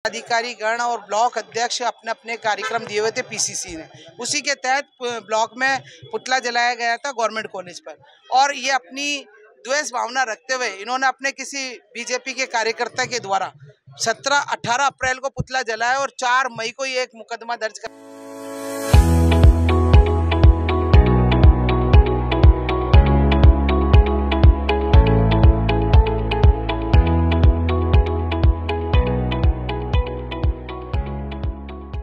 अधिकारी गण और ब्लॉक अध्यक्ष अपने अपने कार्यक्रम दिए हुए थे पीसीसी ने। उसी के तहत ब्लॉक में पुतला जलाया गया था गवर्नमेंट कॉलेज पर। और ये अपनी द्वेष भावना रखते हुए इन्होंने अपने किसी बीजेपी के कार्यकर्ता के द्वारा 17-18 अप्रैल को पुतला जलाया और 4 मई को ये एक मुकदमा दर्ज कर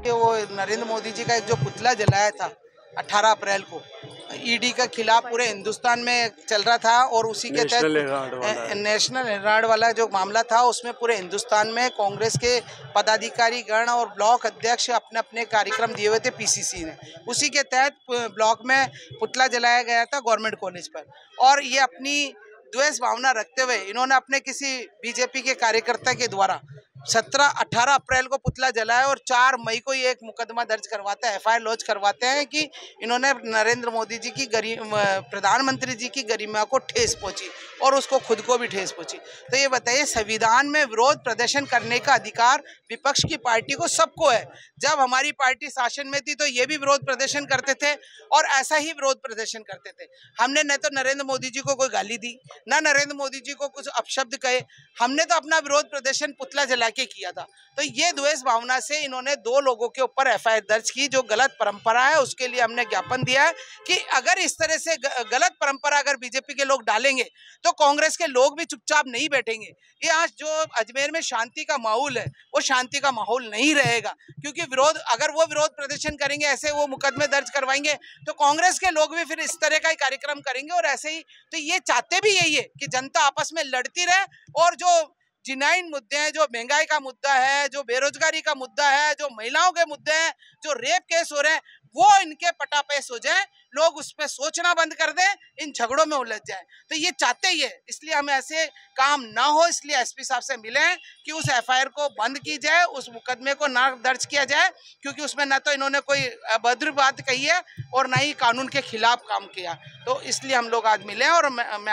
वो नरेंद्र मोदी जी का एक जो पुतला जलाया था 18 अप्रैल को ईडी के खिलाफ पूरे हिंदुस्तान में चल रहा था। और उसी के तहत नेशनल हेराल्ड वाला जो मामला था उसमें पूरे हिंदुस्तान में कांग्रेस के पदाधिकारी गण और ब्लॉक अध्यक्ष अपने अपने कार्यक्रम दिए हुए थे पीसीसी ने। उसी के तहत ब्लॉक में पुतला जलाया गया था गवर्नमेंट कॉलेज पर। और ये अपनी द्वेष भावना रखते हुए इन्होंने अपने किसी बीजेपी के कार्यकर्ता के द्वारा 17-18 अप्रैल को पुतला जलाया और 4 मई को ये एक मुकदमा दर्ज करवाते हैं, एफआईआर लॉन्च करवाते हैं कि इन्होंने नरेंद्र मोदी जी की प्रधानमंत्री जी की गरिमा को ठेस पहुंची और उसको खुद को भी ठेस पहुंची। तो ये बताइए, संविधान में विरोध प्रदर्शन करने का अधिकार विपक्ष की पार्टी को सबको है। जब हमारी पार्टी शासन में थी तो ये भी विरोध प्रदर्शन करते थे और ऐसा ही विरोध प्रदर्शन करते थे। हमने न तो नरेंद्र मोदी जी को कोई गाली दी, न नरेंद्र मोदी जी को कुछ अपशब्द कहे। हमने तो अपना विरोध प्रदर्शन पुतला जला के किया था। तो ये द्वेष भावना से इन्होंने 2 लोगों के ऊपर एफआईआर दर्ज की, जो गलत परंपरा है। उसके लिए हमने ज्ञापन दिया है कि अगर इस तरह से गलत परंपरा अगर बीजेपी के लोग डालेंगे तो कांग्रेस के लोग भी चुपचाप नहीं बैठेंगे। ये आज जो अजमेर में शांति का माहौल है वो शांति का माहौल नहीं रहेगा, क्योंकि अगर वो विरोध प्रदर्शन करेंगे, ऐसे वो मुकदमे दर्ज करवाएंगे तो कांग्रेस के लोग भी फिर इस तरह का ही कार्यक्रम करेंगे। और ऐसे ही तो ये चाहते भी यही है कि जनता आपस में लड़ती रहे और जो जिनाइन मुद्दे हैं, जो महंगाई का मुद्दा है, जो बेरोजगारी का मुद्दा है, जो महिलाओं के मुद्दे हैं, जो रेप केस हो रहे हैं, वो इनके पटापेश हो जाए, लोग उस पर सोचना बंद कर दें, इन झगड़ों में उलझ जाए। तो ये चाहते ही है, इसलिए हम ऐसे काम ना हो, इसलिए एसपी साहब से मिले हैं कि उस एफआईआर को बंद की जाए, उस मुकदमे को ना दर्ज किया जाए, क्योंकि उसमें ना तो इन्होंने कोई अभद्र बात कही है और ना ही कानून के खिलाफ काम किया। तो इसलिए हम लोग आज मिले हैं और मैं